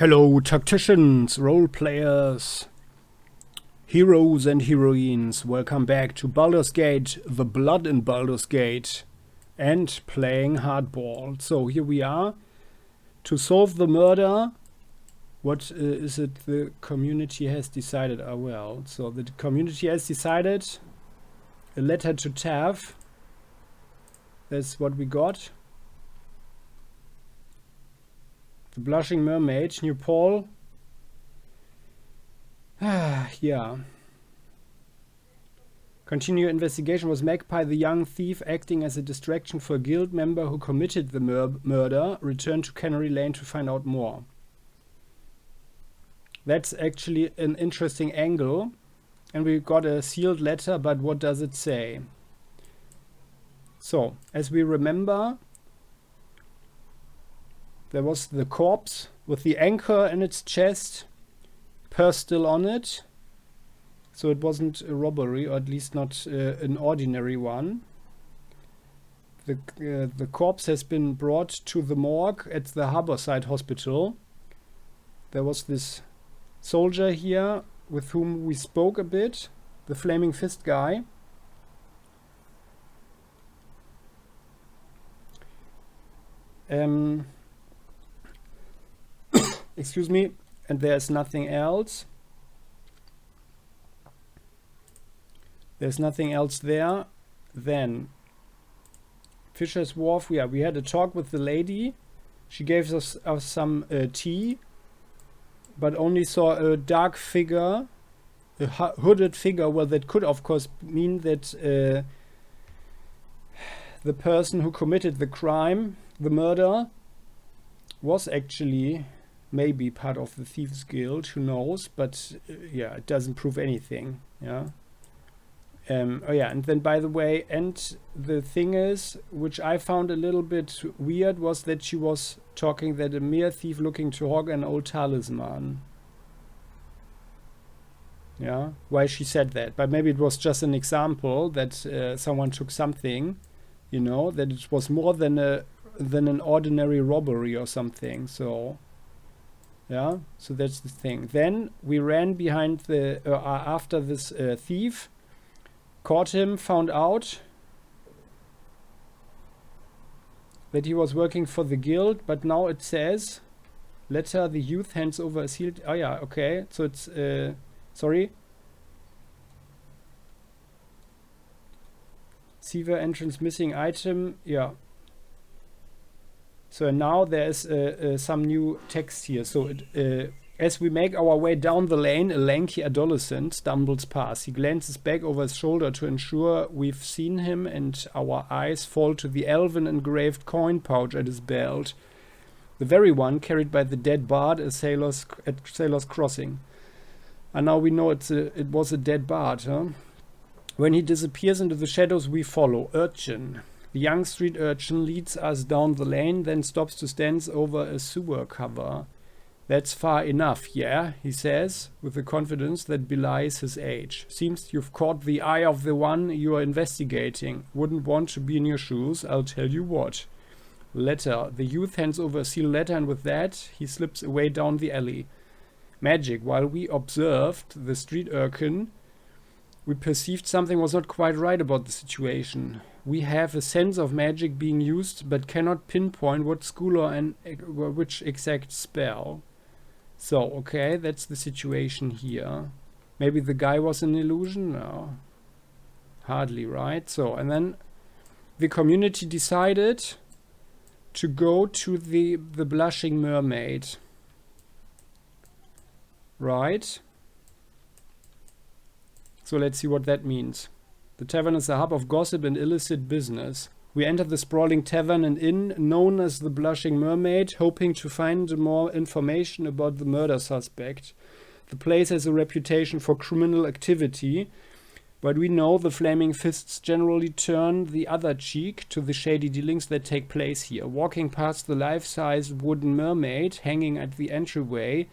Hello, tacticians, role players, heroes and heroines. Welcome back to Baldur's Gate, the blood in Baldur's Gate, and playing hardball. So here we are to solve the murder. What is it the community has decided? So the community has decided a letter to Tav. That's what we got. The Blushing Mermaid, New Paul. Yeah. Continue investigation. Was Magpie, the young thief, acting as a distraction for a guild member who committed the murder? Return to Cannery Lane to find out more. That's actually an interesting angle. And we got a sealed letter, but what does it say? So, as we remember, there was the corpse with the anchor in its chest, purse still on it. So it wasn't a robbery, or at least not an ordinary one. The corpse has been brought to the morgue at the Harborside Hospital. There was this soldier here with whom we spoke a bit, the Flaming Fist guy. Excuse me, and there's nothing else. There's nothing else there. Then Fisher's Wharf. Yeah, we had a talk with the lady. She gave us some tea, but only saw a dark figure, a hooded figure. Well, that could of course mean that the person who committed the crime, the murder, was actually maybe part of the Thieves Guild, who knows, but yeah, it doesn't prove anything. Yeah. Oh yeah, and then by the way, and the thing is, which I found a little bit weird, was that she was talking that a mere thief looking to hog an old talisman. Yeah, why she said that, but maybe it was just an example that someone took something, you know, that it was more than an ordinary robbery or something. So yeah, so that's the thing. Then we ran behind the after this thief, caught him, found out that he was working for the guild, but now it says letter, the youth hands over a sealed. Oh yeah, okay, so it's sorry, Seaver entrance missing item. Yeah. So now there is some new text here. So as we make our way down the lane, a lanky adolescent stumbles past. He glances back over his shoulder to ensure we've seen him, and our eyes fall to the elven engraved coin pouch at his belt. The very one carried by the dead bard at Sailor's Crossing. And now we know it was a dead bard, huh? When he disappears into the shadows, we follow. Urchin. The young street urchin leads us down the lane, then stops to stand over a sewer cover. That's far enough, yeah, he says, with a confidence that belies his age. Seems you've caught the eye of the one you are investigating. Wouldn't want to be in your shoes, I'll tell you what. Letter. The youth hands over a sealed letter, and with that, he slips away down the alley. Magic. While we observed the street urchin, we perceived something was not quite right about the situation. We have a sense of magic being used, but cannot pinpoint what school or which exact spell. So, okay, that's the situation here. Maybe the guy was an illusion? No. Hardly, right? So, and then the community decided to go to the Blushing Mermaid. Right? So let's see what that means. The tavern is a hub of gossip and illicit business. We enter the sprawling tavern and inn known as the Blushing Mermaid, hoping to find more information about the murder suspect. The place has a reputation for criminal activity, but we know the Flaming Fists generally turn the other cheek to the shady dealings that take place here. Walking past the life-size wooden mermaid hanging at the entryway,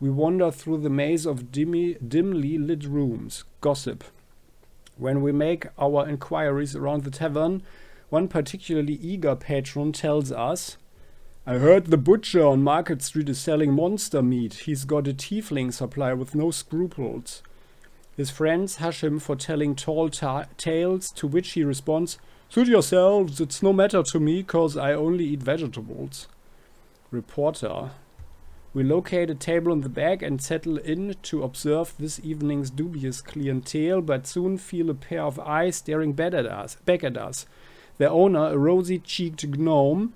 we wander through the maze of dimly lit rooms. Gossip. When we make our inquiries around the tavern, one particularly eager patron tells us I heard the butcher on Market Street is selling monster meat. He's got a tiefling supply with no scruples. His friends hush him for telling tall tales, to which he responds, "Suit yourselves, it's no matter to me, 'cause I only eat vegetables." Reporter. We locate a table in the back and settle in to observe this evening's dubious clientele, but soon feel a pair of eyes staring back at us. Their owner, a rosy-cheeked gnome,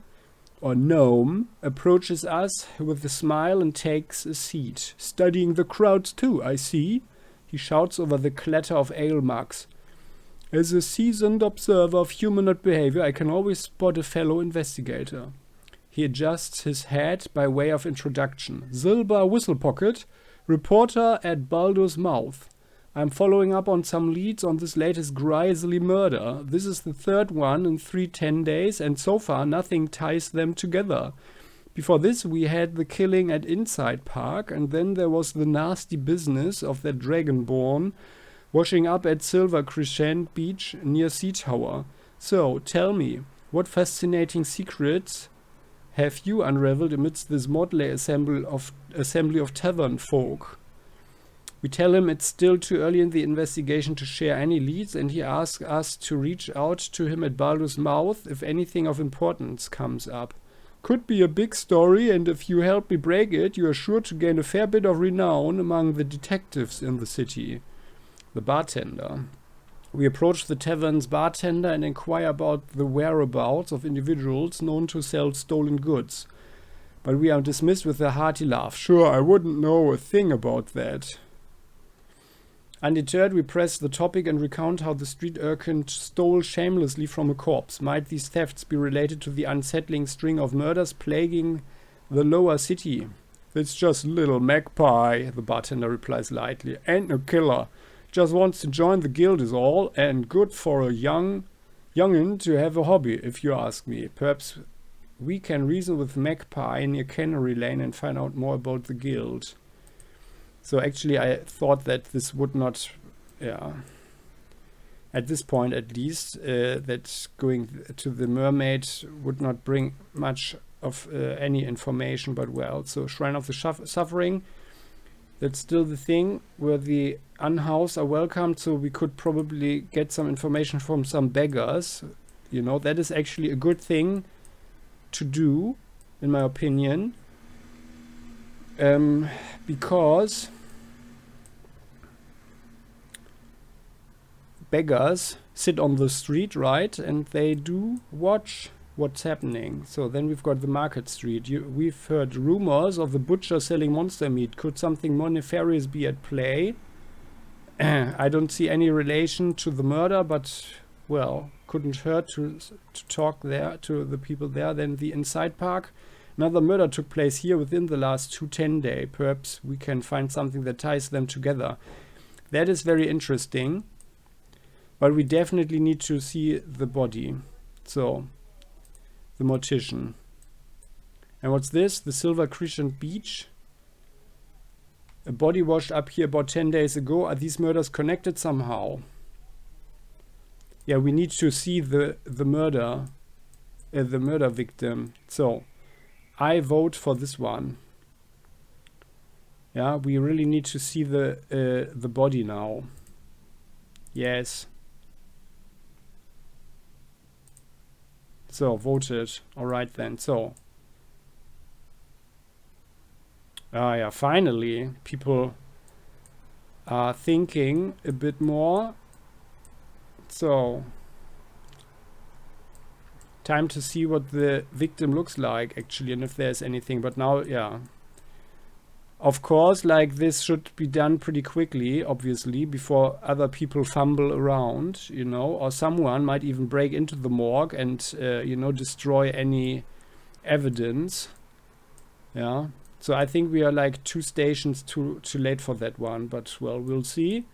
approaches us with a smile and takes a seat. "Studying the crowds too, I see," he shouts over the clatter of ale mugs. "As a seasoned observer of humanoid behavior, I can always spot a fellow investigator." He adjusts his hat by way of introduction. "Zilber Whistlepocket, reporter at Baldur's Mouth. I'm following up on some leads on this latest grisly murder. This is the third one in 10 days, and so far nothing ties them together. Before this, we had the killing at Inside Park, and then there was the nasty business of that Dragonborn washing up at Silver Crescent Beach near Sea Tower. So, tell me, what fascinating secrets have you unraveled amidst this motley assembly of tavern folk?" We tell him it's still too early in the investigation to share any leads, and he asks us to reach out to him at Baldur's Mouth if anything of importance comes up. "Could be a big story, and if you help me break it, you are sure to gain a fair bit of renown among the detectives in the city." The bartender. We approach the tavern's bartender and inquire about the whereabouts of individuals known to sell stolen goods. But we are dismissed with a hearty laugh. "Sure, I wouldn't know a thing about that." Undeterred, we press the topic and recount how the street urchin stole shamelessly from a corpse. Might these thefts be related to the unsettling string of murders plaguing the lower city? "It's just little Magpie," the bartender replies lightly. "Ain't no killer. Just wants to join the guild is all, and good for a youngin' to have a hobby, if you ask me. Perhaps we can reason with Magpie near Cannery Lane and find out more about the guild." So actually I thought that this would not, at this point at least, that going to the Mermaid would not bring much of any information, but well. So Shrine of the Suffering, that's still the thing where the unhoused are welcomed, so we could probably get some information from some beggars. You know, that is actually a good thing to do, in my opinion. Because beggars sit on the street, right? And they do watch what's happening. So then we've got the Market Street. We've heard rumors of the butcher selling monster meat. Could something more nefarious be at play? I don't see any relation to the murder, but, well, couldn't hurt to talk there to the people there. Then the Inside Park. Another murder took place here within the last 10 days. Perhaps we can find something that ties them together. That is very interesting. But we definitely need to see the body. So, the mortician. And what's this? The Silver Crescent Beach. A body washed up here about 10 days ago. Are these murders connected somehow? Yeah, we need to see the murder victim. So, I vote for this one. Yeah, we really need to see the body now. Yes. So, voted. Alright then. So. Yeah, finally, people are thinking a bit more. So. Time to see what the victim looks like, actually, and if there's anything. But now, yeah. Of course, like, this should be done pretty quickly, obviously, before other people fumble around, you know, or someone might even break into the morgue and, you know, destroy any evidence. Yeah. So I think we are like 2 stations too late for that one, but, well, we'll see.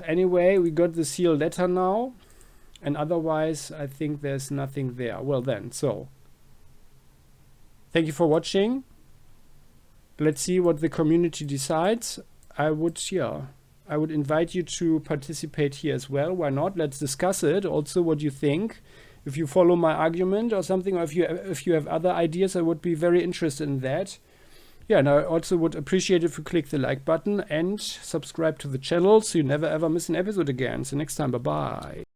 Anyway, we got the sealed letter now. And otherwise, I think there's nothing there. Well then, so. Thank you for watching. Let's see what the community decides. I would invite you to participate here as well. Why not? Let's discuss it. Also, what you think. if you follow my argument or something, or if you have other ideas, I would be very interested in that. Yeah, and I also would appreciate if you click the like button and subscribe to the channel so you never ever miss an episode again. So next time, bye bye.